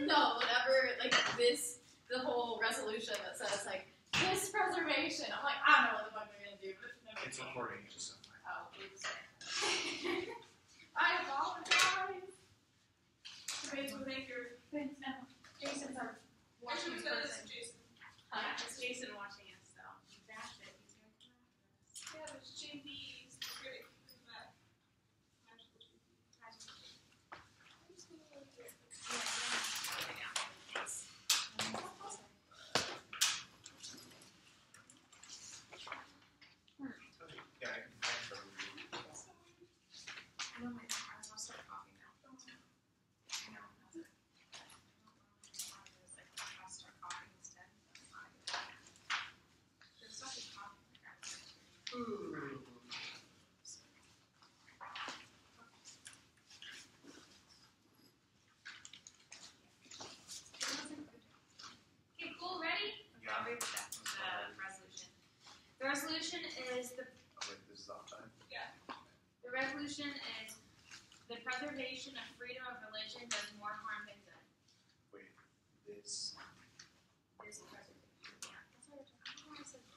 No, whatever, like this, the whole resolution that says, like, this preservation. I'm like, I don't know what the fuck they're going to do. But no, it's recording, just so. Oh, oops. I apologize. Wait, we'll make your things now. Jason's our watching person. Jason. It's Jason watching us, so dash it. He's going to come after us. Yeah, there's JB's the critic. Magical JB. Yeah, I can show you. I know my eyes will start coughing now. I know. I'll start coughing instead. There's such a coughing. Ooh. Okay, cool, ready? Yeah. I'll read the resolution. The resolution is Oh, wait, this is off time? the resolution is the preservation of freedom of religion does more harm than good. Wait, this. This preservation. Yeah, that's what we're talking about. I said that.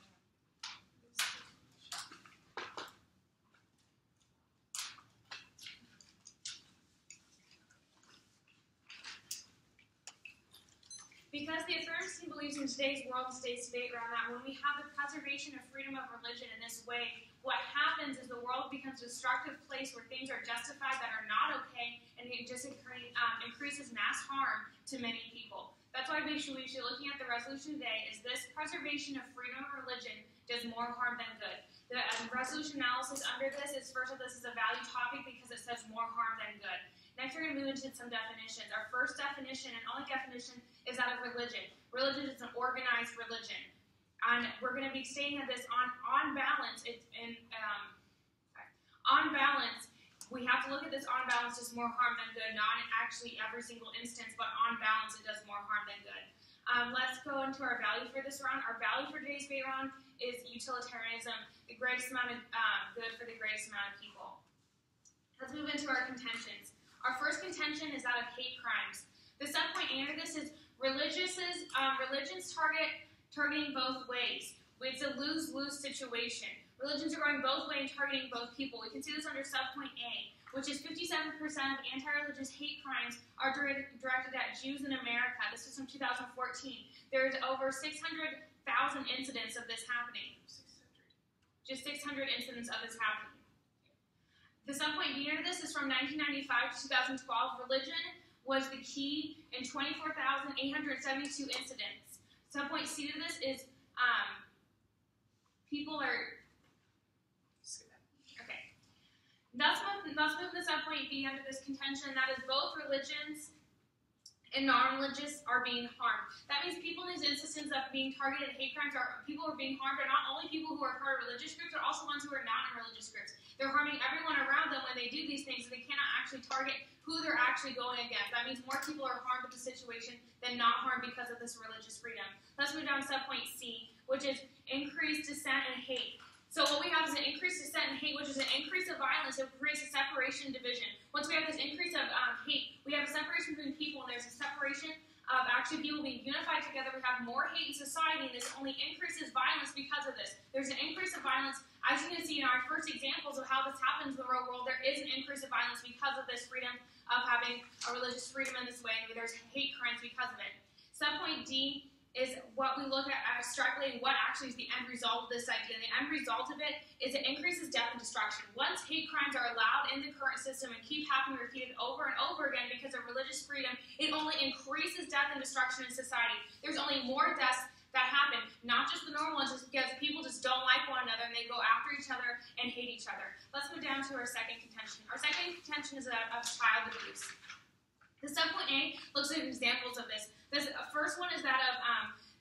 Because the affirmative team believes in today's world and today's debate around that, when we have the preservation of freedom of religion in this way, what happens is the world becomes a destructive place where things are justified that are not okay, and it just increases mass harm to many people. That's why we should be looking at the resolution today is this preservation of freedom of religion does more harm than good. The resolution analysis under this is, first of this is a value topic because it says more harm than good. Next, we're going to move into some definitions. Our first definition and only definition is that of religion. Religion is an organized religion. And we're going to be stating that this on balance, on balance, we have to look at this on balance does more harm than good, not in actually every single instance, but on balance it does more harm than good. Let's go into our value for this round. Our value for today's debate round is utilitarianism, the greatest amount of good for the greatest amount of people. Let's move into our contentions. Our first contention is that of hate crimes. The subpoint under this is religion's targeting both ways. It's a lose-lose situation. Religions are going both ways and targeting both people. We can see this under subpoint A, which is 57% of anti-religious hate crimes are directed at Jews in America. This is from 2014. There's over 600,000 incidents of this happening. Just 600 incidents of this happening. The subpoint B under this is from 1995 to 2012. Religion was the key in 24,872 incidents. Subpoint C to this is people are. Okay. Let's move the subpoint B under this contention. That is both religions and non-religious are being harmed. That means people in these instances of being targeted hate crimes are people who are being harmed are not only people who are part of religious groups, but also ones who are not in religious groups. They're harming everyone around them when they do these things, and they cannot actually target who they're actually going against. That means more people are harmed with the situation than not harmed because of this religious freedom. Let's move down to subpoint C, which is increased dissent and hate. So what we have is an increased dissent and hate, which is an increase of violence that creates a separation and division. Once we have this increase of hate, we have a separation between people, and there's a separation of actually people being unified together. We have more hate in society, and this only increases violence because of this. There's an increase of violence. As you can see in our first examples of how this happens in the real world, there is an increase of violence because of this freedom of having a religious freedom in this way, and there's hate crimes because of it. Subpoint D is what we look at extrapolating what actually is the end result of this idea. And the end result of it is it increases death and destruction. Once hate crimes are allowed in the current system and keep happening repeated over and over again because of religious freedom, it only increases death and destruction in society. There's only more deaths that happen, not just the normal ones, just because people just don't like one another and they go after each other and hate each other. Let's move down to our second contention. Our second contention is that of child abuse. The subpoint A looks at examples of this. This first one is that of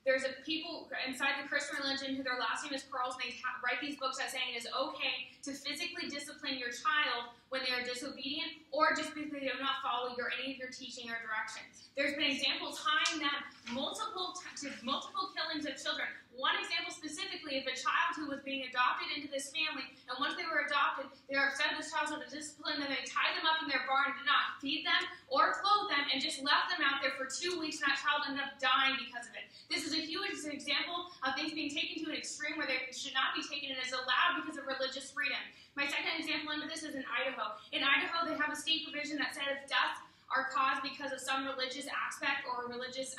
there's people inside the Christian religion who their last name is Pearls, and they write these books that saying it is okay to physically discipline your child when they are disobedient or just because they do not follow any of your teaching or directions. There's been examples tying them multiple killings of children. One example specifically of a child who was being adopted into this family, and once they were adopted, they were upset at this child, so to discipline them, they tied them up in their barn and did not feed them or clothe them and just left them out there for 2 weeks, and that child ended up dying because of it. This is a huge example of things being taken to an extreme where they should not be taken and is allowed because of religious freedom. My second example under this is in Idaho. In Idaho, they have a state provision that said if deaths are caused because of some religious aspect or a religious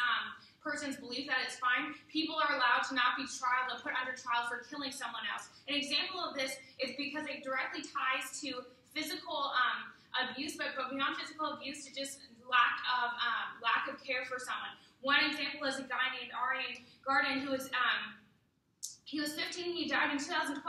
person's belief that it's fine, people are allowed to not be tried or put under trial for killing someone else. An example of this is because it directly ties to physical abuse, but beyond physical abuse to just lack of care for someone. One example is a guy named Arian Garden who was he was 15. He died in 2012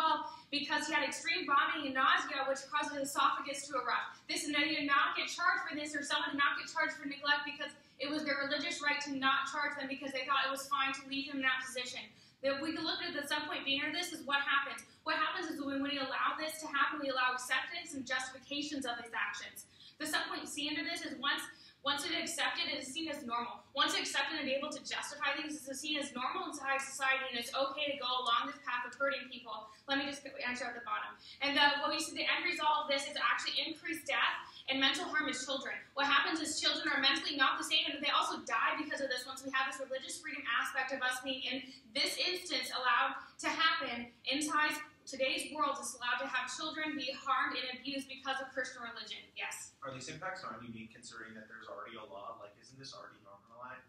because he had extreme vomiting and nausea, which caused his esophagus to erupt. They did not get charged for this, or someone did not get charged for neglect because it was their religious right to not charge them because they thought it was fine to leave him in that position. If we can look at the some point being under this is what happens. What happens is when we allow this to happen, we allow acceptance and justifications of these actions. The some point C under this is once it's accepted, it is seen as normal. Once it's accepted and able to justify things, it's seen as normal inside society, and it's okay to go along this path of hurting people. Let me just answer at the bottom. And what we see, the end result of this is actually increased death and mental harm in children. What happens is children are mentally not the same, and they also die because of this once we have this religious freedom aspect of us being, in this instance, allowed to happen inside today's world. Is allowed to have children be harmed and abused because of Christian religion. Yes? Are these impacts not unique considering that there's already a law? Like, isn't this already normalized?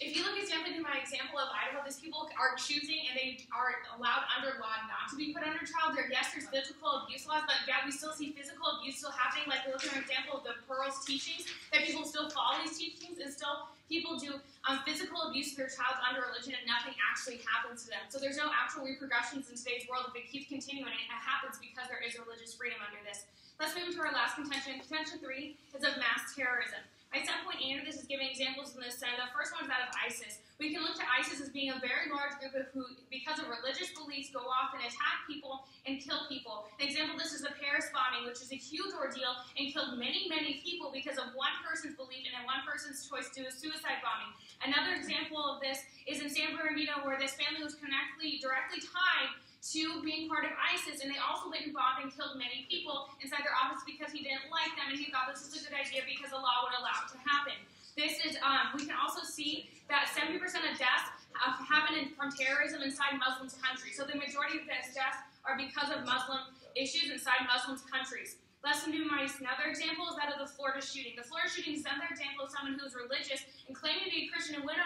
If you look exactly to my example of Idaho, these people are choosing and they are allowed under law not to be put under trial. Yes, there's physical abuse laws, but yeah, we still see physical abuse still happening. Like we look at an example of the Pearl's teachings, that people still follow these teachings, and still people do physical abuse to their child under religion, and nothing actually happens to them. So there's no actual repercussions in today's world. If it keeps continuing, it happens because there is religious freedom under this. Let's move to our last contention. Contention 3 is of mass terrorism. My second point under this is giving examples in this. The first one is that of ISIS. We can look to ISIS as being a very large group of who, because of religious beliefs, go off and attack people and kill people. An example of this is the Paris bombing, which is a huge ordeal and killed many, many people because of one person's belief and then one person's choice to do a suicide bombing. Another example of this is in San Bernardino, where this family was directly tied to being part of ISIS, and they also went and bombed and killed many people inside their office because he didn't like them, and he thought this was a good idea because the law would allow it to happen. This is, we can also see that 70% of deaths happen from terrorism inside Muslim countries. So the majority of these deaths are because of Muslim issues inside Muslim countries. Another example is that of the Florida shooting. The Florida shooting is another example of someone who was religious and claiming to be a Christian and went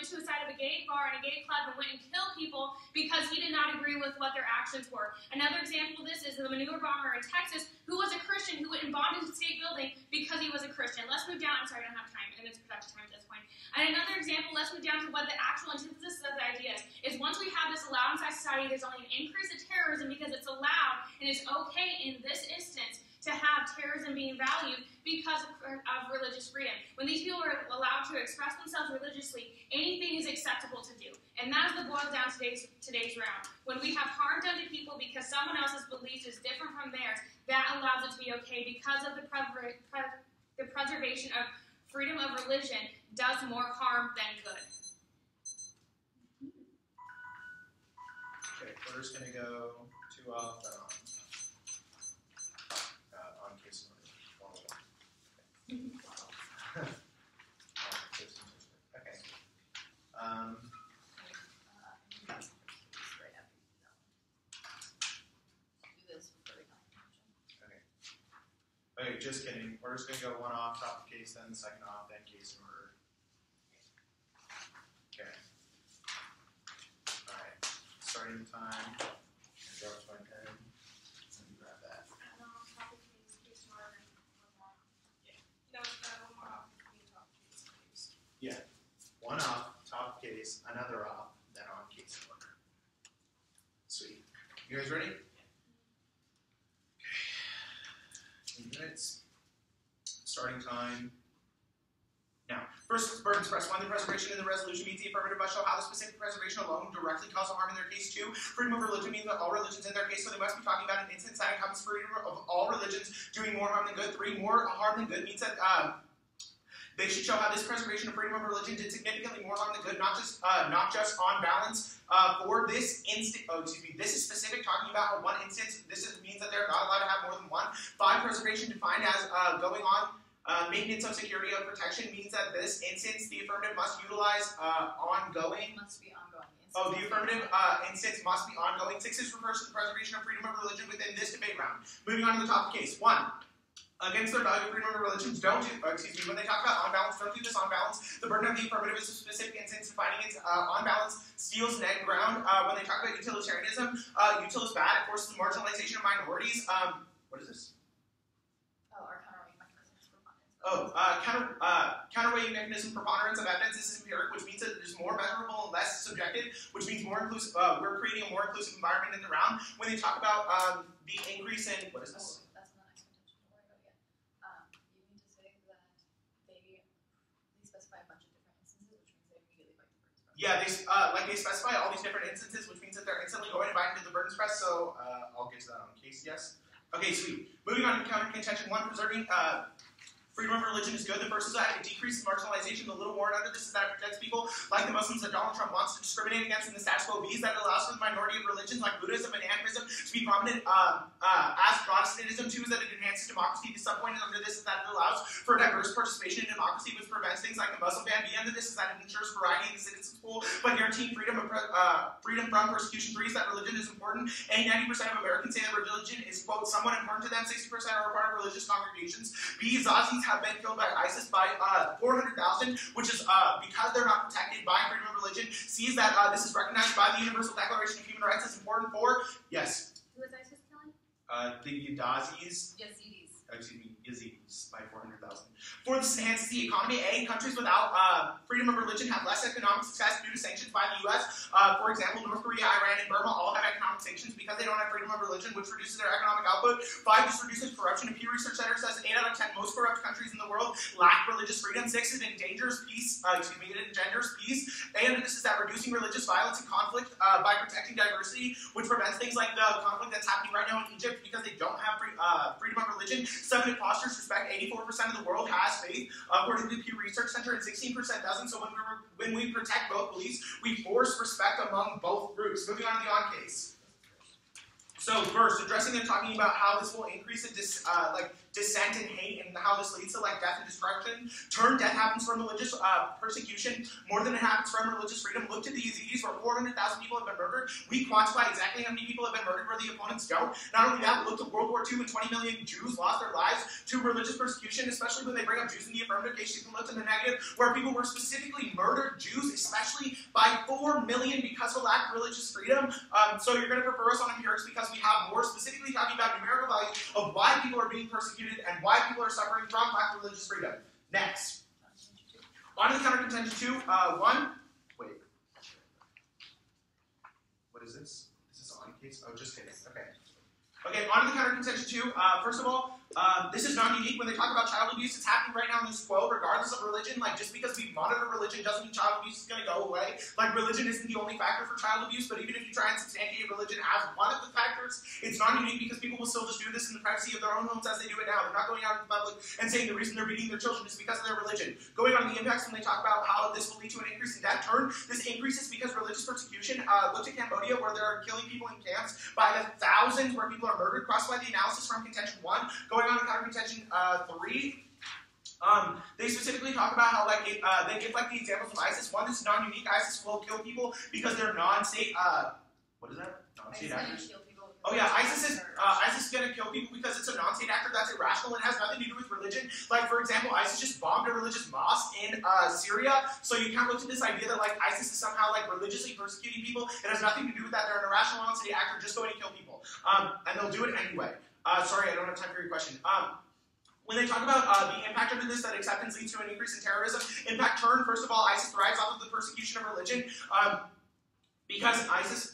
to a side of a gay bar and a gay club and went and killed people because he did not agree with what their actions were. Another example of this is the manure bomber in Texas who was a Christian who went and bombed a state building because he was a Christian. Let's move down. I'm sorry, I don't have time, and it's productive time at this point. And another example, let's move down to what the actual antithesis of the idea is once we have this allowed inside society, there's only an increase of terrorism because it's allowed and it's okay in this instance to have terrorism being valued because of religious freedom. When these people are allowed to express themselves religiously, anything is acceptable to do. And that's the boil down today's round. When we have harm done to people because someone else's beliefs is different from theirs, that allows it to be okay because of the preservation of freedom of religion does more harm than good. Okay, we're just going to go 2 off on case number 101. Okay. Okay, just kidding. We're just going to go 1 off, top of case, then the second off, then case in order. Okay. Alright. Starting the time. Drop my pen. Let me grab that. Yeah. 1 off, top case, another off, then on case in order. Sweet. You guys ready? Okay. 2 minutes. Starting time. Now, first, burdens press 1, the preservation in the resolution means the affirmative must show how the specific preservation alone directly caused harm in their case. 2, freedom of religion means that all religions in their case, so they must be talking about an instance that encompasses freedom of all religions doing more harm than good. 3, more harm than good means that they should show how this preservation of freedom of religion did significantly more harm than good, not just on balance. For this instance, this is specific, talking about one instance. Means that they're not allowed to have more than 1. 5, preservation defined as going on Maintenance of security of protection means that this instance, the affirmative must utilize ongoing. Must be ongoing. Oh, the affirmative instance must be ongoing. 6 refers to the preservation of freedom of religion within this debate round. Moving on to the top case. 1. Against their value of freedom of religions, when they talk about on balance, don't do this on balance. The burden of the affirmative is a specific instance defining its on balance, steals net ground. When they talk about utilitarianism, util is bad, it forces the marginalization of minorities. What is this? Our counterweight mechanisms preponderance. Counterweight mechanism preponderance of evidence. This is empiric, which means that it is more measurable and less subjective, which means more inclusive. We're creating a more inclusive environment in the round. When they talk about the increase in what is this? That's not nice contention. Don't worry about it yet. You need to say that they specify a bunch of different instances, which means they immediately bite the burden press. Yeah, they specify all these different instances, which means that they're instantly going to bite into the burden press. So I'll get to that on case. Yes. Okay, sweet. Moving on to counter contention 1, preserving freedom of religion is good. The first is that it decreases marginalization. The little warrant under this is that it protects people like the Muslims that Donald Trump wants to discriminate against in the status quo. B is that it allows for the minority of religions like Buddhism and animism to be prominent as Protestantism. 2 is that it enhances democracy. The subpoint under this is that it allows for diverse participation in democracy, which prevents things like the Muslim ban. B under this is that it ensures variety in the citizens pool by guaranteeing freedom from persecution. 3 is that religion is important. 90% of Americans say that religion is, quote, somewhat important to them. 60% are a part of religious congregations. B, Zazis have been killed by ISIS by 400,000, which is because they're not protected by freedom of religion. C is that this is recognized by the Universal Declaration of Human Rights as important for, yes. Who is ISIS killing? The Yazidis. Yazidis by 400,000. 4, this enhances the economy. A, countries without freedom of religion have less economic success due to sanctions by the U.S. For example, North Korea, Iran, and Burma all have economic sanctions because they don't have freedom of religion, which reduces their economic output. 5, this reduces corruption. A Pew Research Center says 8 out of 10 most corrupt countries in the world lack religious freedom. 6, it engenders peace. It engenders peace. And this is that reducing religious violence and conflict by protecting diversity, which prevents things like the conflict that's happening right now in Egypt because they don't have freedom of religion. 7, it fosters respect. 84% of the world has faith, according to the Pew Research Center, and 16% doesn't. So when we protect both beliefs, we force respect among both groups. Moving on to the on case. So first, addressing and talking about how this will increase in dissent and hate, and how this leads to death and destruction. Turn death happens from religious persecution more than it happens from religious freedom. Look to the Yazidis, where 400,000 people have been murdered. We quantify exactly how many people have been murdered where the opponents don't. Not only that, but look to World War II when 20 million Jews lost their lives to religious persecution, especially when they bring up Jews in the affirmative case. You can look to the negative, where people were specifically murdered, Jews especially, by 4 million because of a lack of religious freedom. So you're going to prefer us on empirics because we have more specifically talking about numerical values of why people are being persecuted and why people are suffering from lack of religious freedom. Next. On to the counter contention 2. 1. Wait. What is this? This is on case? Oh, just kidding. Okay. Okay, on to the counter contention 2. First of all, this is not unique. When they talk about child abuse, it's happening right now in this quo, regardless of religion. Just because we monitor religion doesn't mean child abuse is going to go away. Religion isn't the only factor for child abuse, but even if you try and substantiate religion as one of the factors, it's not unique because people will still just do this in the privacy of their own homes as they do it now. They're not going out in the public and saying the reason they're beating their children is because of their religion. Going on the impacts when they talk about how this will lead to an increase in death. This increases because religious persecution. Look to Cambodia, where they're killing people in camps by the thousands, where people are murdered. Cross-by the analysis from contention 1. Going on to counter contention 3. They specifically talk about how they give the examples of ISIS. 1, this is non-unique. ISIS will kill people because they're non-state. What is that? Non-state actors. Oh yeah, ISIS is going to kill people because it's a non-state actor that's irrational and has nothing to do with religion. For example, ISIS just bombed a religious mosque in Syria. So you can't look to this idea that ISIS is somehow religiously persecuting people. It has nothing to do with that. They're an irrational non-state actor just going to kill people, and they'll do it anyway. Sorry, I don't have time for your question. When they talk about the impact of this, that acceptance leads to an increase in terrorism. Impact turn, first of all, ISIS thrives off of the persecution of religion. Because ISIS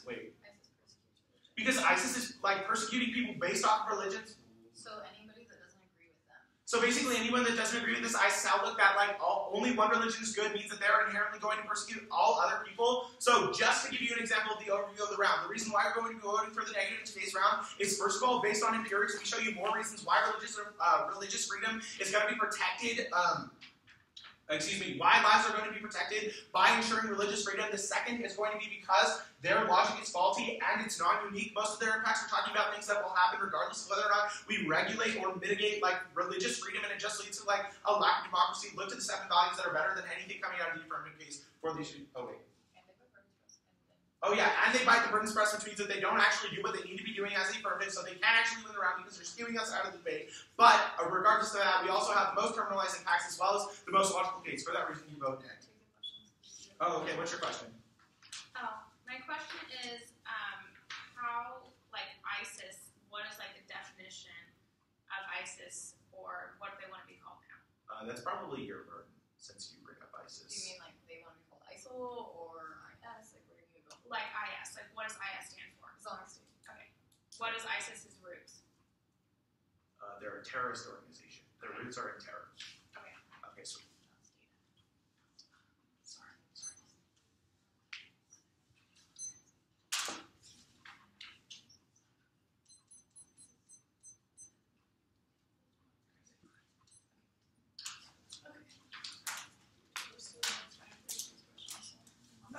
is persecuting people based off of religions. So anybody that doesn't agree with them. So basically anyone that doesn't agree with this ISIS outlook that only one religion is good means that they're inherently going to persecute all other people. So just to give you an example of the overview of the round, the reason why we're going to be voting for the negative in today's round is, first of all, based on empirics. We show you more reasons why religious freedom is going to be protected why lives are going to be protected by ensuring religious freedom. The second is going to be because their logic is faulty and it's not unique. Most of their impacts are talking about things that will happen regardless of whether or not we regulate or mitigate religious freedom, and it just leads to a lack of democracy. Look to the 7 values that are better than anything coming out of the affirmative case for these. Oh wait. Oh yeah, and they bite the burden express, which means that they don't actually do what they need to be doing as the affirmative, so they can't actually win the round because they're skewing us out of the debate. But regardless of that, we also have the most criminalized impacts as well as the most logical case. For that reason, you vote nay. Oh, okay. What's your question? Oh, my question is, how, ISIS, what is, the definition of ISIS, or what do they want to be called now? That's probably your burden, since you bring up ISIS. Do you mean, they want to be called ISIL, or IS? Where do you go? IS. What does IS stand for? Islamic State. Okay. What is ISIS's roots? They're a terrorist organization. Their roots are in terror. Okay. Okay, so. Sorry.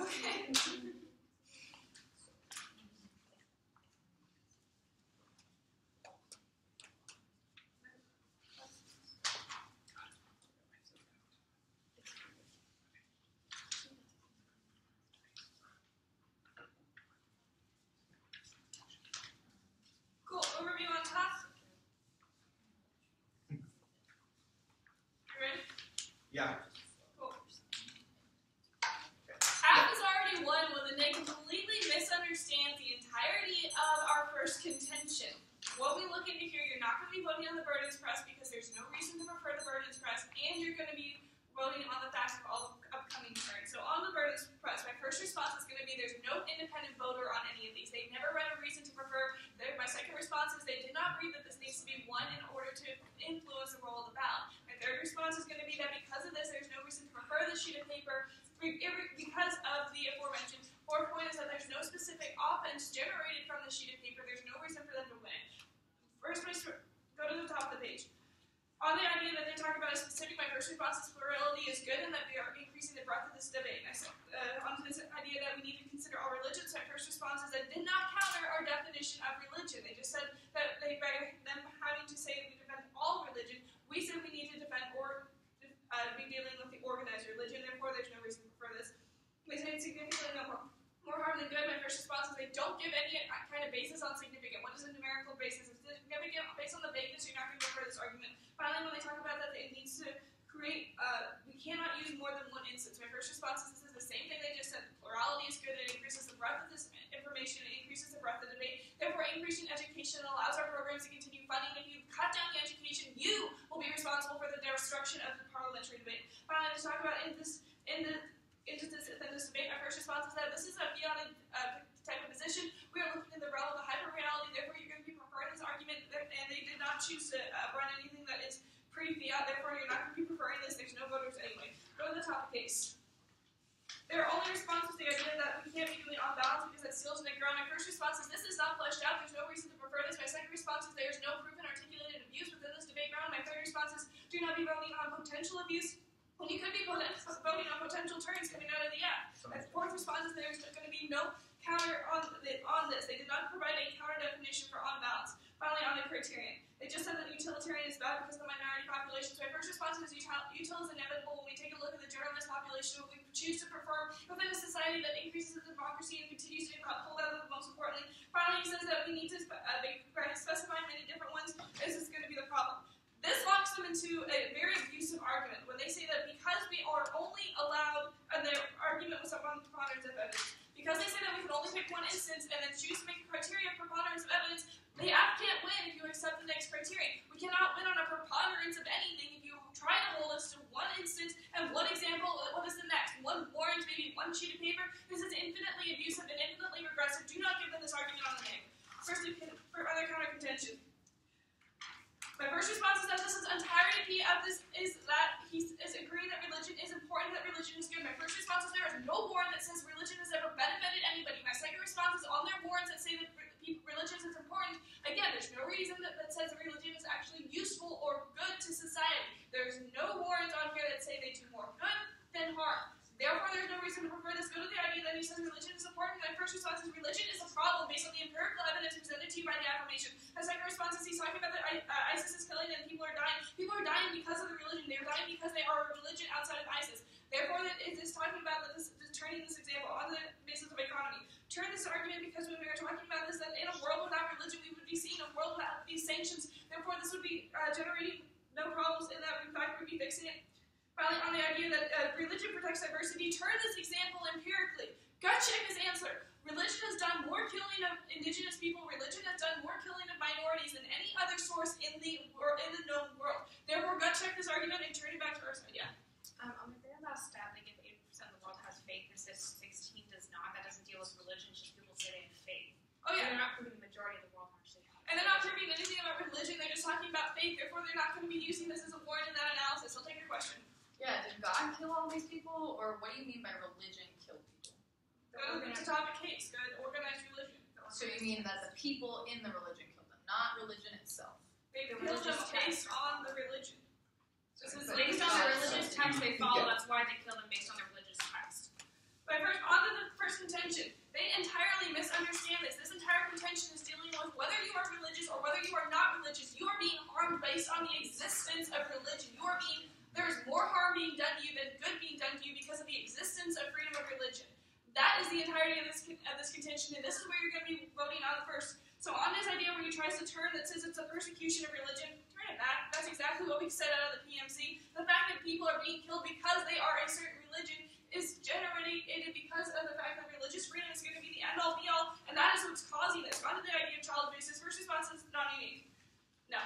Okay. Cool. Overview on top. You ready? Yeah. Cool. Half is already won when they completely misunderstand the entirety of our first contention. What we look into here, you're not going to be voting on the burdens press because there's no reason to prefer the burdens press, and you're going to be voting on the facts of all upcoming hearings. So on the burdens press, my first response is going to be there's no independent voter on any of these. They've never read a reason to prefer. My second response is they did not read that this needs to be won in order to influence the roll of the ballot. My third response is going to be that because of this, there's no reason to prefer the sheet of paper because of the aforementioned. Fourth point is that there's no specific offense generated from the sheet of paper. There's no reason for them to win. First, go to the top of the page. On the idea that they talk about a specific, my first response is plurality is good and that we are increasing the breadth of this debate. And I said, onto this idea that we need to consider all religions, my first response is that did not counter our definition of religion. They just said that by them having to say that we defend all religion, we said we need to defend or be dealing with the organized religion, therefore there's no reason for this. They say it's significantly more harm than good. My first response is they don't give any kind of basis on significant. What is a numerical basis? If it's significant based on the vagueness, you're not going to prefer this argument. Finally, when they talk about that it needs to create, we cannot use more than one instance. My first response is this is the same thing they just said. Plurality is good. It increases the breadth of this information. It increases the breadth of the debate. Therefore, increasing education allows our programs to continue funding. If you cut down the education, you will be responsible for the destruction of the parliamentary debate. Finally, to talk about in this debate, my first response is that this is a fiat type of position. We are looking in the realm of the hyper-reality, therefore you're going to be preferring this argument, and they did not choose to run anything that is pre-fiat, therefore you're not going to be preferring this. There's no voters anyway. Go to the top of the case. Their only response is the idea that we can't be doing on balance because that seals in the ground. My first response is this is not fleshed out. There's no reason to prefer this. My second response is there's no proven articulated abuse within this debate round. My third response is do not be voting on potential abuse. And you could be voting on potential turns coming out of the app. My fourth response is there's going to be no counter on this. They did not provide a counter definition for on balance. Finally, on the criterion. They just said that utilitarian is bad because of the minority population. So my first response is util is inevitable. When we take a look at the generalist population, we choose to prefer within a society that increases the democracy and continues to uphold that, most importantly. Finally, he says that we need to specify many different ones. This is going to be the problem. This locks them into a very abusive argument when they say that because we are only allowed, and their argument was upon preponderance of evidence, because they say that we can only pick one instance and then choose to make a criteria of preponderance of evidence, the app can't win if you accept the next criterion. We cannot win on a preponderance of anything if you try to hold us to one instance and one example. What is the next? One warrant, maybe one sheet of paper. This is infinitely abusive and infinitely regressive. Do not give them this argument on the name. First, for other counter contention. My first response is that this is entirety of this is that he is agreeing response is religion is a problem based on the empirical evidence presented to you by the affirmation. The second response is he's talking about that ISIS is killing and people are dying. People are dying because of the religion. They're dying because they are a religion outside of ISIS. Therefore, it is talking about this, turning this example on the basis of economy. Turn this argument because when we were talking about this, that in a world without religion, we would be seeing a world without these sanctions. Therefore, this would be generating no problems in that, in fact, we'd be fixing it. Finally, on the idea that religion protects diversity, turn this example empirically. Gut check his answer. Religion has done more killing of indigenous people. Religion has done more killing of minorities than any other source in the known world. Therefore, gut check this argument and turn it back to our side. Yeah. On the very last stat, they give 80% of the world has faith. It says 16 does not. That doesn't deal with religion. It's just people say they have faith. Oh yeah. So they're not proving the majority of the world actually has. And they're not proving anything about religion. They're just talking about faith. Therefore, they're not going to be using this as a warrant in that analysis. I'll take your question. Yeah, did God kill all these people, or what do you mean by religion killed people? Go to the topic case. Go to organized religion. So you mean that the people in the religion killed them, not religion itself? They killed them based on the religion. So since based on the religious text they follow, that's why they kill them based on their religious text. But first, on to the first contention. They entirely misunderstand this. This entire contention is dealing with whether you are religious or whether you are not religious. You are being harmed based on the existence of religion. There is more harm being done to you than good being done to you because of the existence of freedom of religion. That is the entirety of this contention, and this is where you're going to be voting on first. So on this idea where he tries to turn that says it's a persecution of religion, turn it back. That's exactly what we said out of the PMC. The fact that people are being killed because they are a certain religion is generated because of the fact that religious freedom is going to be the end-all, be-all, and that is what's causing this. On to the idea of child abuse. His first response is not unique. No.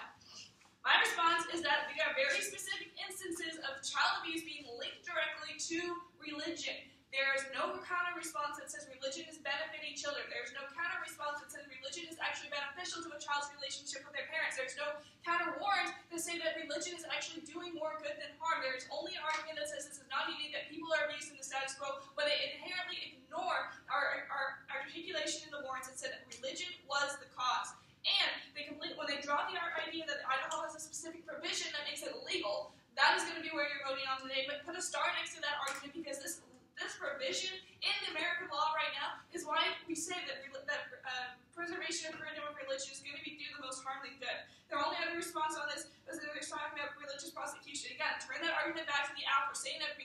My response is that there are very specific instances of child abuse being linked directly to religion. There is no counter-response that says religion is benefiting children. There's no counter-response that says religion is actually beneficial to a child's relationship with their parents. There's no counter-warrant to say that religion is actually doing more good than harm. There is only an argument that says this is not unique, that people are abused in the status quo, but they inherently ignore our articulation in the warrants that said that religion was the cause. And when they drop the idea that Idaho has a specific provision that makes it illegal, that is going to be where you're voting on today. But put a star next to that argument because this provision in the American law right now is why we say that preservation of freedom of religion is going to do the most harm than good. Their only other response on this is that they're talking about religious prosecution. Again, turn that argument back to the app. We're saying that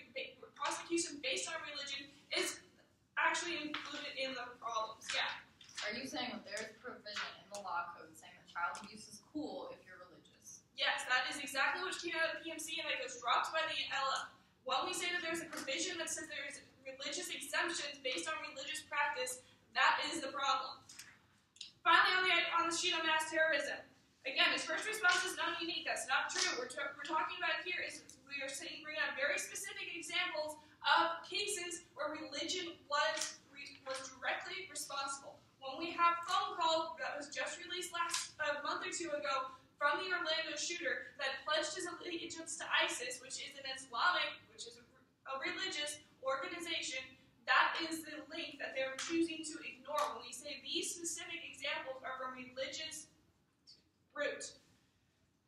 prosecution based on religion is actually included in the problems. Yeah. Are you saying that there's provision in the law code saying that child abuse is cool if you're religious? Yes, that is exactly what came out of the PMC, and that goes dropped by the LM. When we say that there's a provision that says there's religious exemptions based on religious practice, that is the problem. Finally, on the sheet on mass terrorism. Again, his first response is not unique. That's not true. We're talking about here is we are saying bringing up very specific examples of cases where religion was directly responsible. When we have a phone call that was just released a month or two ago from the Orlando shooter that pledged his allegiance to ISIS, which is an Islamic, which is a religious organization, that is the link that they're choosing to ignore when we say these specific examples are from religious root.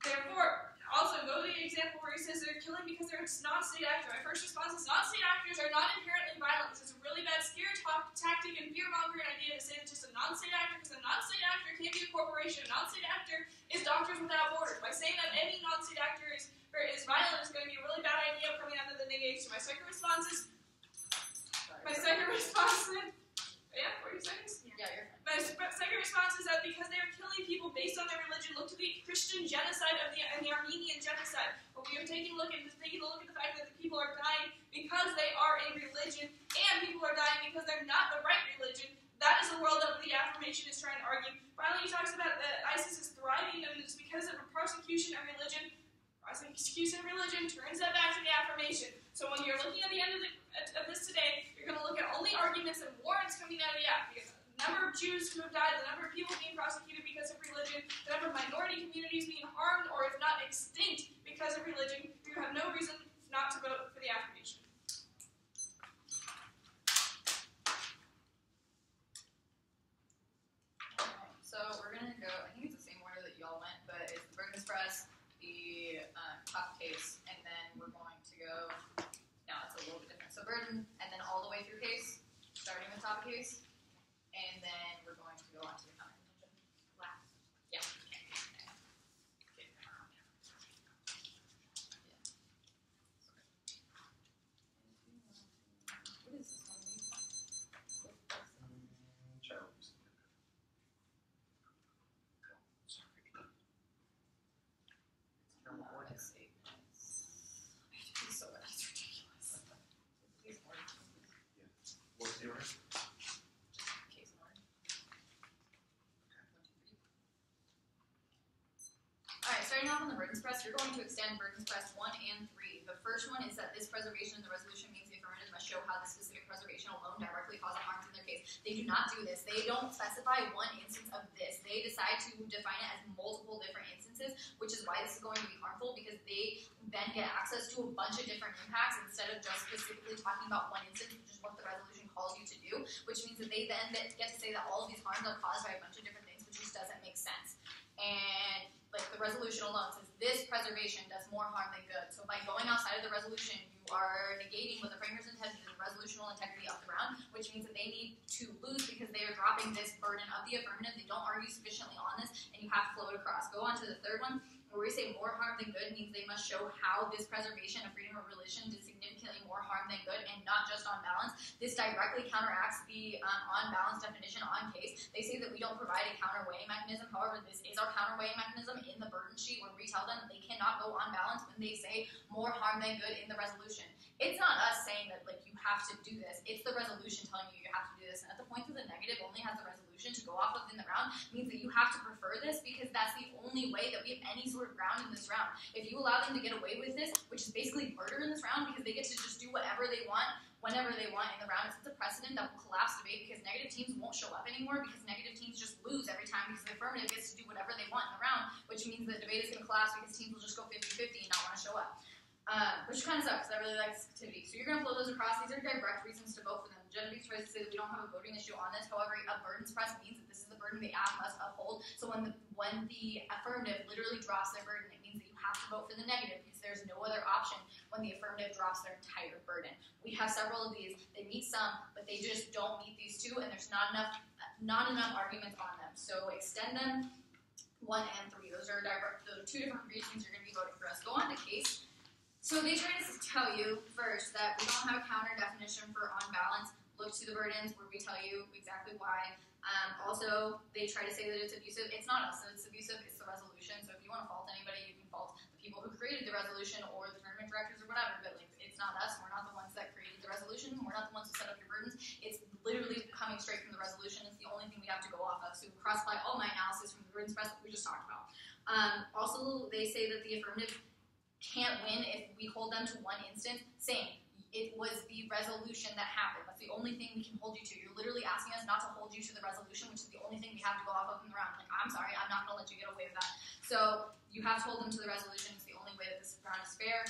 Therefore, also go to the example where he says they're killing because they're non-state actors. My first response is non-state actors are not inherently violent. This is a really bad scare tactic and fear-mongering idea to say that just a non-state actor, because a non-state actor can't be a corporation. A non-state actor is Doctors Without Borders. By saying that any non-state actor is violent is going to be a really bad idea coming out of the negation. My second response is... Yeah, 40 seconds? Yeah, you're fine. My second response is that because they are killing people based on their religion, look to the Christian genocide and the Armenian genocide. When we are taking a look at the fact that the people are dying because they are a religion, and people are dying because they're not the right religion, that is the world that the affirmation is trying to argue. Finally, he talks about that ISIS is thriving, and it's because of a persecution of religion. Persecution of religion turns that back to the affirmation. So when you're looking at the end of this today, you're going to look at only arguments and warrants coming out of the app. Because the number of Jews who have died, the number of people being prosecuted because of religion, the number of minority communities being harmed or if not extinct because of religion, you have no reason not to vote for the affirmation. Alright, so we're going to go, I think it's the same order that y'all went, but it's the Burton Express, the top case, and then we're going to go, no, it's a little bit different. So Burton, and then all the way through case, starting with top case, And then we're going to go on to the counter contention. Last. Yeah. What is this one? Child abuse. Sorry. It's terrible word. Let's see. I have to do so much. It's ridiculous. These words. What's the order? Case in order. 1, 2, 3. Alright, starting off on the burdens press, you're going to extend burdens press 1 and 3. The first one is that this preservation in the resolution means the affirmative must show how the specific preservation alone directly causes harm to their case. They do not do this. They don't specify one instance of this. They decide to define it as multiple different instances, which is why this is going to be harmful, because they then get access to a bunch of different impacts instead of just specifically talking about one instance, which is what the resolution calls you to do, which means that they then get to say that all of these harms are caused by a bunch of different things, which just doesn't make sense. And like the resolution alone says this preservation does more harm than good. So by going outside of the resolution, you are negating what the framers intended, the resolutional integrity of the round, which means that they need to lose because they are dropping this burden of the affirmative. They don't argue sufficiently on this, and you have to float across. Go on to the third one, where we say more harm than good means they must show how this preservation of freedom of religion did significantly more harm than good, and not just on balance. This directly counteracts the on balance definition on case. They say that we don't provide a counterweighing mechanism. However, this is our counterweighing mechanism in the burden sheet, where we tell them they cannot go on balance when they say more harm than good in the resolution. It's not us saying that like you have to do this. It's the resolution telling you you have to do this. And at the point that the negative only has the resolution to go off of in the round means that you have to prefer this, because that's the only way that we have any sort of ground in this round. If you allow them to get away with this, which is basically murder in this round, because they get to just do whatever they want whenever they want in the round, it's a precedent that will collapse debate, because negative teams won't show up anymore, because negative teams just lose every time because the affirmative gets to do whatever they want in the round, which means the debate is going to collapse because teams will just go 50-50 and not want to show up. Which kind of sucks, because I really like this activity. So you're going to flow those across. These are direct reasons to vote for them. Genevieve tries to say that we don't have a voting issue on this. However, a burdens press means that this is the burden the app must uphold. So when the affirmative literally drops their burden, it means that you have to vote for the negative, because there's no other option when the affirmative drops their entire burden. We have several of these. They meet some, but they just don't meet these two, and there's not enough arguments on them. So extend them 1 and 3. Those are two different reasons you're going to be voting for us. Go on to case. So they try to tell you first that we don't have a counter definition for on balance. Look to the burdens, where we tell you exactly why. Also, they try to say that it's abusive. It's not us that it's abusive, it's the resolution. So if you want to fault anybody, you can fault the people who created the resolution or the tournament directors or whatever, but like it's not us. We're not the ones that created the resolution. We're not the ones who set up your burdens. It's literally coming straight from the resolution. It's the only thing we have to go off of. So cross-apply all my analysis from the burdens press that we just talked about. Also, they say that the affirmative can't win if we hold them to one instance. Same. It was the resolution that happened. That's the only thing we can hold you to. You're literally asking us not to hold you to the resolution, which is the only thing we have to go off of in the round. Like, I'm sorry, I'm not going to let you get away with that. So you have to hold them to the resolution. It's the only way that this round is fair.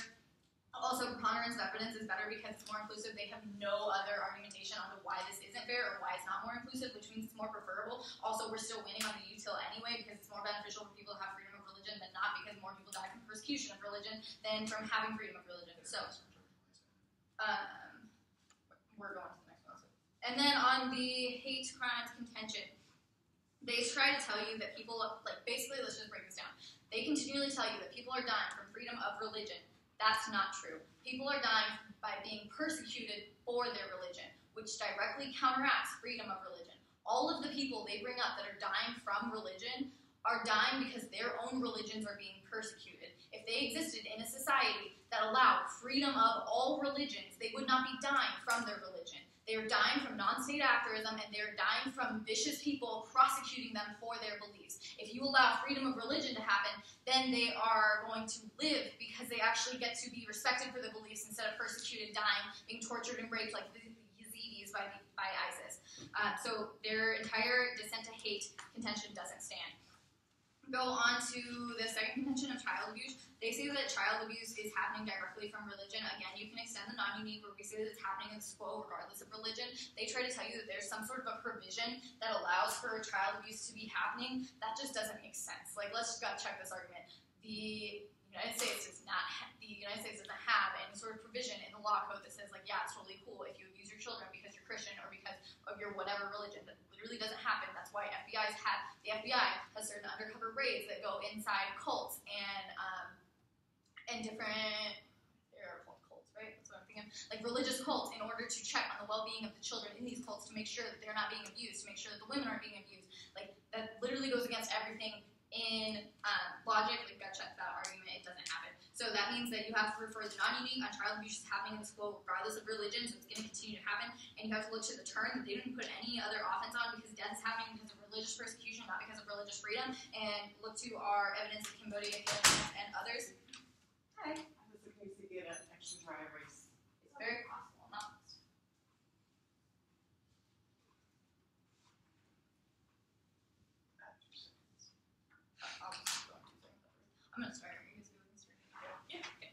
Also, preponderance of evidence is better because it's more inclusive. They have no other argumentation on why this isn't fair or why it's not more inclusive, which means it's more preferable. Also, we're still winning on the util anyway, because it's more beneficial for people to have freedom of religion than not, because more people die from persecution of religion than from having freedom of religion. So, we're going to the next one. And then on the hate crimes contention, they try to tell you that people, like basically, let's just break this down. They continually tell you that people are dying from freedom of religion. That's not true. People are dying by being persecuted for their religion, which directly counteracts freedom of religion. All of the people they bring up that are dying from religion are dying because their own religions are being persecuted. If they existed in a society that allowed freedom of all religions, they would not be dying from their religion. They are dying from non-state activism, and they are dying from vicious people prosecuting them for their beliefs. If you allow freedom of religion to happen, then they are going to live because they actually get to be respected for their beliefs instead of persecuted, dying, being tortured and raped like the Yazidis by ISIS. So their entire dissent to hate contention doesn't stand. Go on to the second contention of child abuse. They say that child abuse is happening directly from religion. Again, you can extend the non-unique, where we say that it's happening in quo regardless of religion. They try to tell you that there's some sort of a provision that allows for child abuse to be happening. That just doesn't make sense. Like, let's just check this argument. The United States doesn't have any sort of provision in the law code that says, like, yeah, it's totally cool if you abuse your children because you're Christian or because of your whatever religion. That literally really doesn't happen. That's why the FBI has certain undercover raids that go inside cults and different, they're called cults, right? That's what I'm thinking. Like religious cults, in order to check on the well-being of the children in these cults, to make sure that they're not being abused, to make sure that the women aren't being abused. Like, that literally goes against everything in logic. Like, gotta check that argument. It doesn't happen. So that means that you have to refer the non-unique on child abuse is happening in the school regardless of religion, so it's going to continue to happen. And you have to look to the turn that they didn't put any other offense on because death is happening because of religious persecution, not because of religious freedom. And look to our evidence of Cambodia, and others. Hi. Was the case to get an extra dry erase? It's very possible, not possible. I'll just go on 2 seconds. I'm going to start. You guys go with this. Yeah. Okay.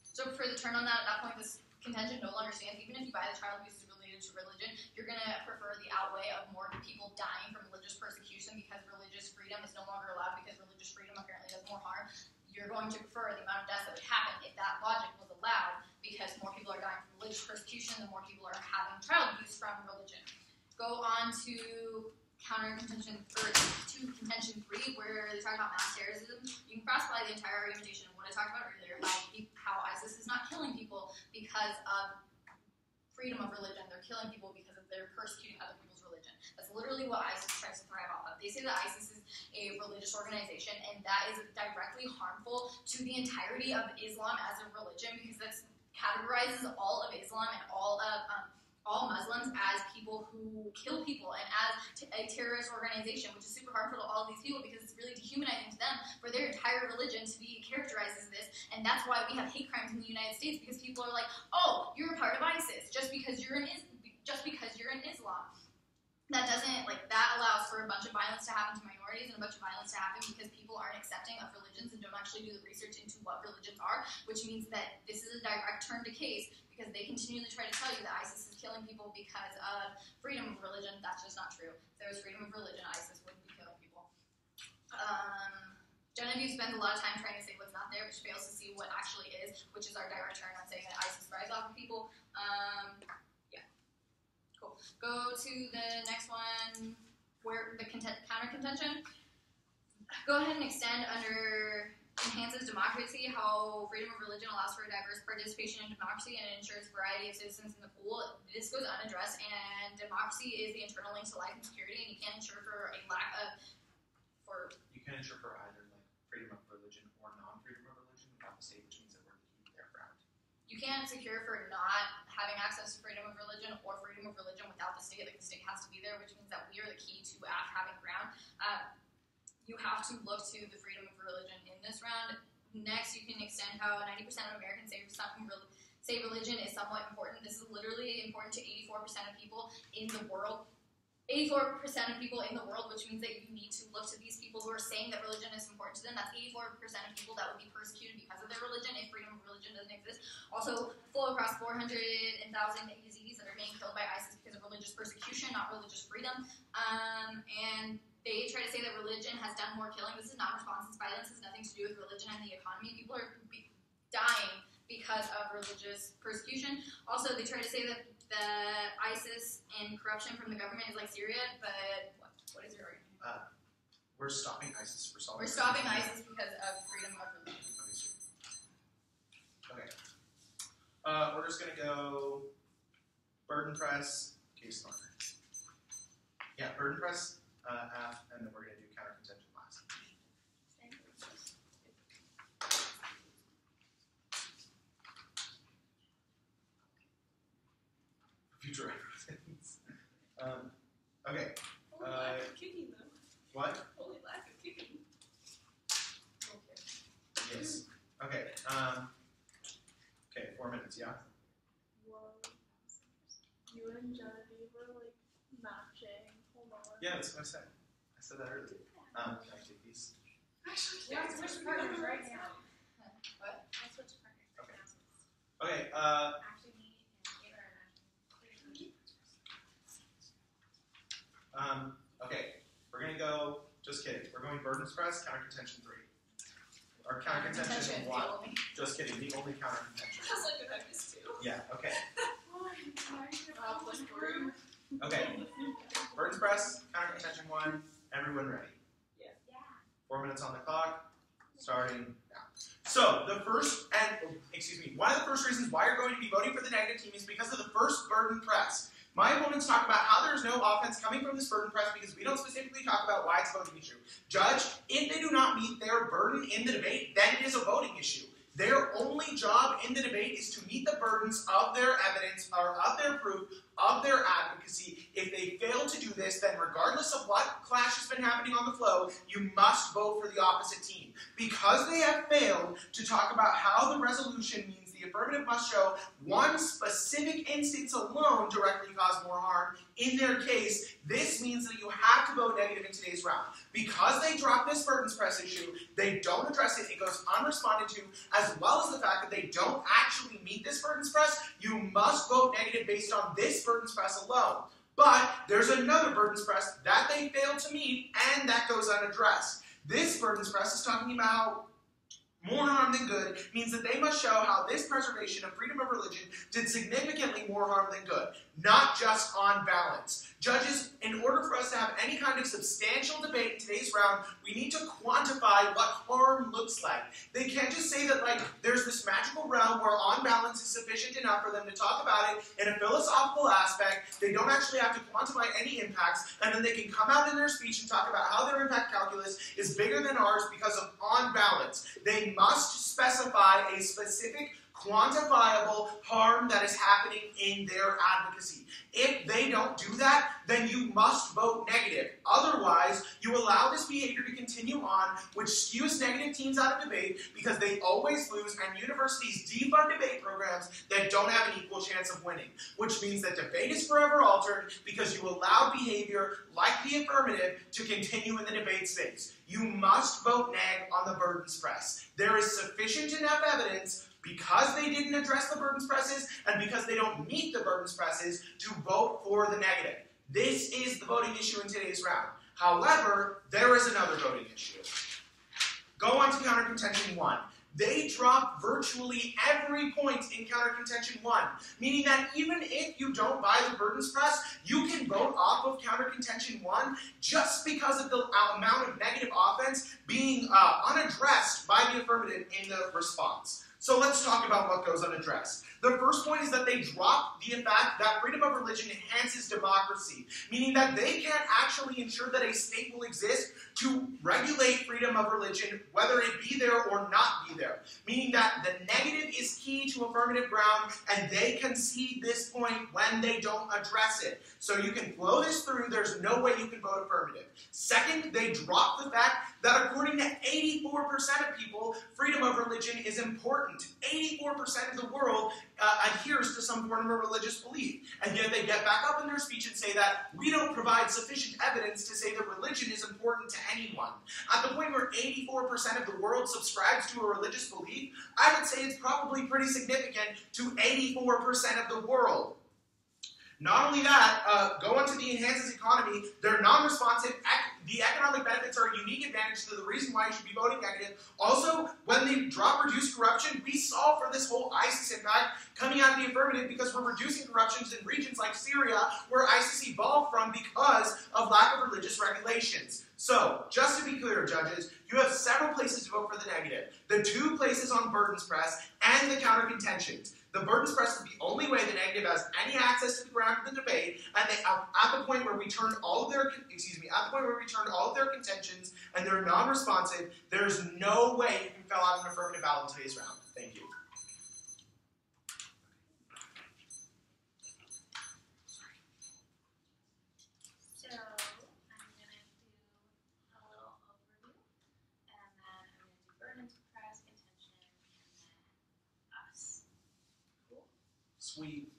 So for the turn on that, at that point, this contention no longer stands. Even if you buy the child abuse is related to religion, you're going to prefer the outweigh of more people dying from religious persecution because religious freedom is no longer allowed because religious freedom apparently does more harm. You're going to prefer the amount of deaths that would happen if that logic was allowed because more people are dying from religious persecution, the more people are having child abuse from religion. Go on to contention 3, where they talk about mass terrorism. You can cross-apply the entire argumentation of what I talked about earlier, how ISIS is not killing people because of freedom of religion.Ey're killing people because they're persecuting other people's religion. That's literally what ISIS tries to thrive off of. They say that ISIS is a religious organization, and that is directly harmful to the entirety of Islam as a religion because that categorizes all of Islam and all Muslims as people who kill people and as a terrorist organization, which is super harmful to all of these people because it's really dehumanizing to them for their entire religion to be characterized as this. And that's why we have hate crimes in the United States, because people are like, oh, you're a part of ISIS just because you're in Islam. That doesn't, that allows for a bunch of violence to happen to minorities and a bunch of violence to happen because people aren't accepting of religions and don't actually do the research into what religions are, which means that this is a direct turn to case because they continually try to tell you that ISIS is killing people because of freedom of religion. That's just not true. If there was freedom of religion, ISIS wouldn't be killing people. Genevieve spends a lot of time trying to say what's not there, which fails to see what actually is, which is our direct turn on saying that ISIS thrives off of people. Cool. Go to the next one, where the counter contention. Go ahead and extend under enhances democracy, how freedom of religion allows for diverse participation in democracy and ensures variety of citizens in the pool. This goes unaddressed, and democracy is the internal link to life and security, and you can't ensure for a lack of You can ensure for either freedom of religion or non-freedom of religion without the state, which means that we're the key there ground. You can't secure for not having access to freedom of religion or freedom of religion without the state. Like, the state has to be there, which means that we are the key to having ground. You have to look to the freedom of religion in this round. Next, you can extend how 90% of Americans say religion is somewhat important. This is literally important to 84% of people in the world. 84% of people in the world, which means that you need to look to these people who are saying that religion is important to them. That's 84% of people that would be persecuted because of their religion if freedom of religion doesn't exist. Also, flow across 400,000 Yazidis that are being killed by ISIS because of religious persecution, not religious freedom. And they try to say that religion has done more killing. This is not response violence. It has nothing to do with religion and the economy. People are dying because of religious persecution. Also, they try to say that ISIS and corruption from the government is like Syria, but what is your argument? We're stopping ISIS for solving. We're stopping ISIS because of freedom of religion. Okay. We're just gonna go burden press, case learner. Yeah, burden press, F, and then we're gonna do counter contention last. Future reference. Okay. Holy lack of kicking, though. What? Holy lack of kicking. Okay. Yes. Okay. Okay. 4 minutes. Yeah. Whoa. You and Genevieve were matching. Hold on. Yeah, that's what I said. I said that earlier. Can I take these? Yeah, switch partners right now. What? I'll switch partners right Okay. now. Okay. Actually, me and Taylor are matching. Okay. We're gonna go. Just kidding. We're going burdens press, counter contention 3. Or counter contention 1. Just kidding. The only counter contention. I was like, I missed 2. Yeah. Okay. Oh, Group. Okay. press, counter contention 1, everyone ready? Yeah. 4 minutes on the clock, starting now. So, one of the first reasons why you're going to be voting for the negative team is because of the first burden press. My opponents talk about how there's no offense coming from this burden press because we don't specifically talk about why it's a voting issue. Judge, if they do not meet their burden in the debate, then it is a voting issue. Their only job in the debate is to meet the burdens of their evidence, or of their proof, of their advocacy. If they fail to do this, then regardless of what clash has been happening on the flow, you must vote for the opposite team. Because they have failed to talk about how the resolution means the affirmative must show one specific instance alone directly caused more harm in their case, this means that you have to vote negative in today's round. Because they dropped this burdens press issue, they don't address it, it goes unresponded to, as well as the fact that they don't actually meet this burdens press, you must vote negative based on this burdens press alone. But there's another burdens press that they failed to meet, and that goes unaddressed. This burdens press is talking about more harm than good, means that they must show how this preservation of freedom of religion did significantly more harm than good, not just on balance. Judges, in order for us to have any kind of substantial debate in today's round, we need to quantify what harm looks like. They can't just say that, there's this magical realm where on balance is sufficient enough for them to talk about it in a philosophical aspect. They don't actually have to quantify any impacts, and then they can come out in their speech and talk about how their impact calculus is bigger than ours because of on balance. They must specify a specific quantifiable harm that is happening in their advocacy. If they don't do that, then you must vote negative. Otherwise, you allow this behavior to continue on, which skews negative teams out of debate because they always lose, and universities defund debate programs that don't have an equal chance of winning, which means that debate is forever altered because you allow behavior like the affirmative to continue in the debate space. You must vote neg on the burdens press. There is sufficient enough evidence because they didn't address the burdens presses and because they don't meet the burdens presses to vote for the negative. This is the voting issue in today's round. However, there is another voting issue. Go on to counter contention 1. They drop virtually every point in counter contention 1, meaning that even if you don't buy the burdens press, you can vote off of counter contention 1 just because of the amount of negative offense being unaddressed by the affirmative in the response. So let's talk about what goes unaddressed. The first point is that they drop the fact that freedom of religion enhances democracy, meaning that they can't actually ensure that a state will exist to regulate freedom of religion, whether it be there or not be there, meaning that the negative is key to affirmative ground, and they concede this point when they don't address it. So you can flow this through, there's no way you can vote affirmative. Second, they drop the fact that according to 84% of people, freedom of religion is important. 84% of the world adheres to some form of religious belief. And yet they get back up in their speech and say that we don't provide sufficient evidence to say that religion is important to anyone. At the point where 84% of the world subscribes to a religious belief, I would say it's probably pretty significant to 84% of the world. Not only that, go on to the enhances economy. They're non-responsive. The economic benefits are a unique advantage to the reason why you should be voting negative. Also, when they drop reduce corruption, we saw for this whole ISIS impact coming out of the affirmative because we're reducing corruptions in regions like Syria where ISIS evolved from because of lack of religious regulations. So, just to be clear, judges, you have several places to vote for the negative. The 2 places on burdens press and the counter contentions. The burdens press is the only way the negative has any access to the ground of the debate, and they, at the point where we turned all of their, contentions and they're non-responsive, there's no way you can fill out an affirmative ballot in today's round. Thank you. So I'm gonna do a little overview, and then I'm gonna do burdens, press, contention, and then us. Cool. Sweet.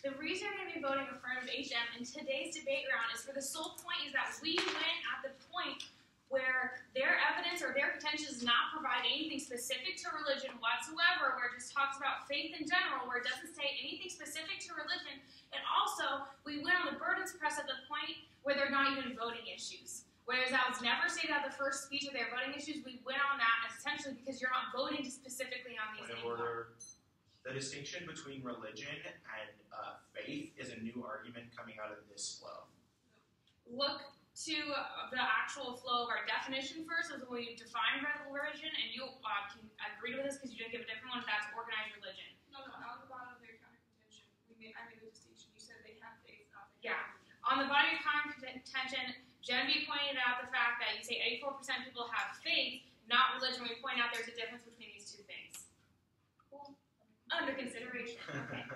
The reason we're going to be voting affirmative HM in today's debate round is for the sole point is that we win at the point where their evidence or their contention does not provide anything specific to religion whatsoever, where it just talks about faith in general, where it doesn't say anything specific to religion. And also, we win on the burdens press at the point where they're not even voting issues. Whereas that was never stated at the first speech of their voting issues, we win on that essentially because you're not voting specifically on these Point of order. The distinction between religion and faith is a new argument coming out of this flow. Look to the actual flow of our definition first, as when we define religion, and you can agree with this because you didn't give a different one. That's organized religion. No, on the bottom of their counter contention, I made the distinction. You said they have faith, not they Yeah. On the bottom of counter contention, Genevieve pointed out the fact that you say 84% of people have faith, not religion. We point out there's a difference between these two things. Cool. Under consideration. Okay.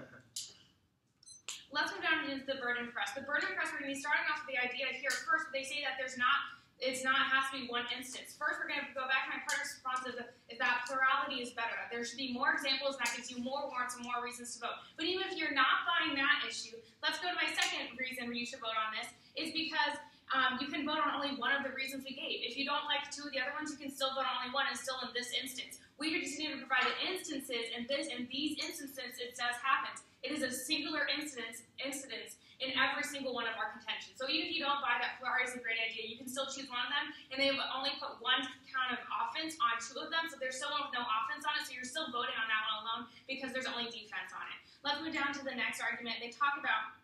Let's move down into the burden press. The burden press, we're going to be starting off with the idea here first, but they say that it has to be one instance. First, we're going to go back to my partner's response is that plurality is better. That there should be more examples, and that gives you more warrants and more reasons to vote. But even if you're not buying that issue, let's go to my second reason you should vote on this, is because you can vote on only one of the reasons we gave. If you don't like two of the other ones, you can still vote on only one, and still in this instance. We just need to provide the instances, and these instances it says happens. It is a singular incidence in every single one of our contentions. So even if you don't buy that plurality is a great idea, you can still choose one of them, and they've only put one count of offense on two of them, so there's still no offense on it, so you're still voting on that one alone because there's only defense on it. Let's move down to the next argument. They talk about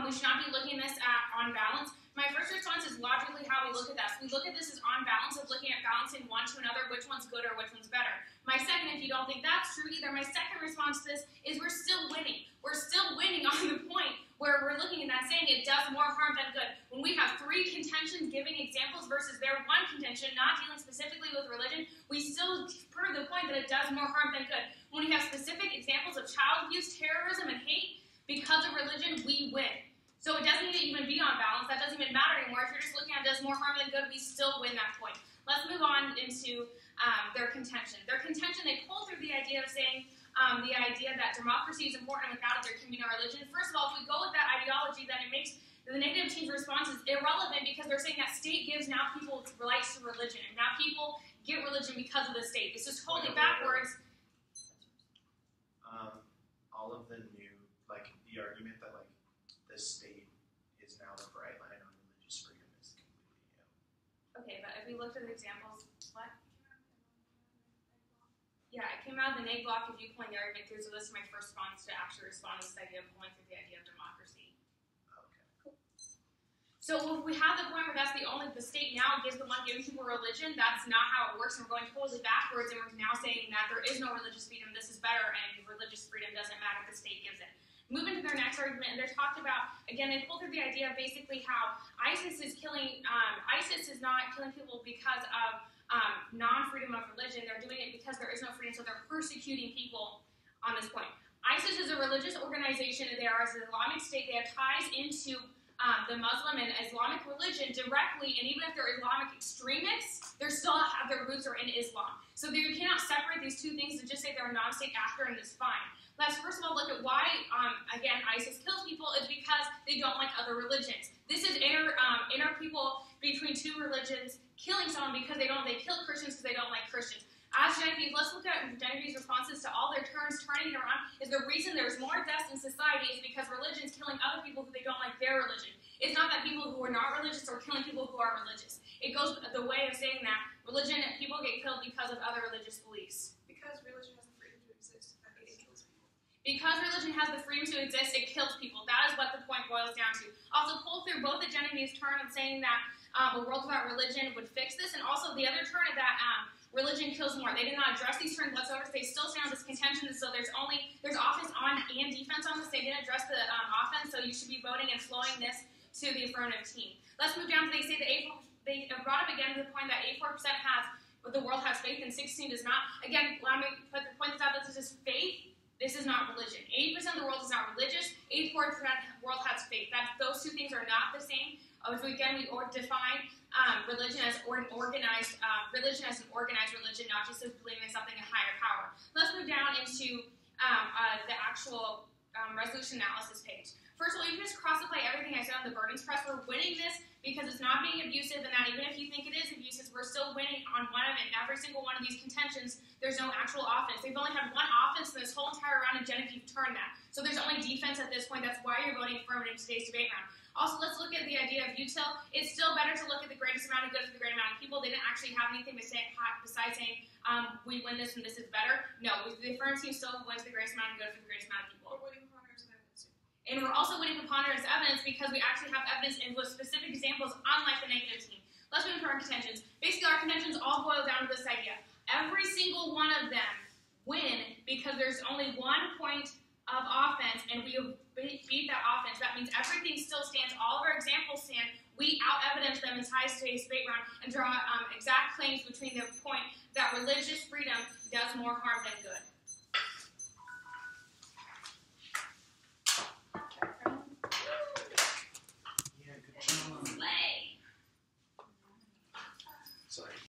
we should not be looking at this on balance. My first response is logically how we look at this. We look at this as on balance of looking at balancing one to another, which one's good or which one's better. My second, if you don't think that's true either, my second response to this is we're still winning. We're still winning on the point where we're looking at that saying it does more harm than good. When we have three contentions giving examples versus their one contention not dealing specifically with religion, we still prove the point that it does more harm than good. When we have specific examples of child abuse, terrorism, and hate because of religion, we win. So it doesn't even be on balance. That doesn't even matter anymore. If you're just looking at it does more harm than good, we still win that point. Let's move on into their contention. Their contention, they pull through the idea of saying the idea that democracy is important and without it there can be no religion. First of all, if we go with that ideology, then it makes the negative change response is irrelevant because they're saying that state gives now people rights to religion. And now people get religion because of the state. It's just totally backwards. All of the new, the argument that, the state is now the bright line on religious freedom is completely new. Okay, but if we looked at the examples, what? Yeah, it came out of the neg block of you pulling the argument through, so this is my first response to actually respond to this idea of pulling through the idea of democracy. Okay. Cool. So if we have the point where that's the state now gives the one giving people religion, that's not how it works, and we're going totally backwards, and we're now saying that there is no religious freedom, this is better, and religious freedom doesn't matter, the state gives it. Moving to their next argument, and they're talked about, again, they pull through the idea of basically how ISIS is not killing people because of non-freedom of religion. They're doing it because there is no freedom, so they're persecuting people on this point. ISIS is a religious organization. They are an Islamic state. They have ties into the Muslim and Islamic religion directly, and even if they're Islamic extremists, they still have their roots are in Islam. So you cannot separate these two things and just say they're a non-state actor and it's fine. Let's first of all look at why, again, ISIS kills people is because they don't like other religions. This is inner people between two religions killing someone because they kill Christians because they don't like Christians. As Genevieve, let's look at Genevieve's responses to all their turning it around, is the reason there's more deaths in society is because religion is killing other people who they don't like their religion. It's not that people who are not religious are killing people who are religious. It goes the way of saying that religion, people get killed because of other religious beliefs. Because religion has the freedom to exist, it kills people. Because religion has the freedom to exist, it kills people. That is what the point boils down to. Also, pull through both the Genevieve's turn of saying that a world without religion would fix this, and also the other turn of that religion kills more. They did not address these turns whatsoever. They still stand on this contention, so there's offense on and defense on this. They didn't address the offense, so you should be voting and flowing this to the affirmative team. Let's move down to they say they brought up again to the point that 84% the world has faith and 16 does not. Again, let me put the point out that this is faith. This is not religion. 80% of the world is not religious. 84% of the world has faith. Those two things are not the same. So again, we define religion as organized religion, not just as believing in something a higher power. Let's move down into the actual resolution analysis page. First of all, you can just cross-apply everything I said on the burdens press. We're winning this because it's not being abusive, and that even if you think it is abusive, we're still winning on one of it. In every single one of these contentions, there's no actual offense. They've only had one offense in this whole entire round, and Genevieve turned that. So there's only defense at this point. That's why you're voting affirmative in today's debate round. Also, let's look at the idea of util. It's still better to look at the greatest amount of good for the great amount of people. They didn't actually have anything to say besides saying we win this and this is better. No, if affirmative team still wins the greatest amount of good for the greatest amount of people. We're winning preponderance of evidence. And we're also winning preponderance of evidence because we actually have evidence and with specific examples, unlike the negative team. Let's move to our contentions. Basically, our contentions all boil down to this idea. Every single one of them win because there's only 1 point of offense, and we beat that offense. That means everything still stands. All of our examples stand. We out-evidence them in today's debate round and draw exact claims between the point that religious freedom does more harm than good.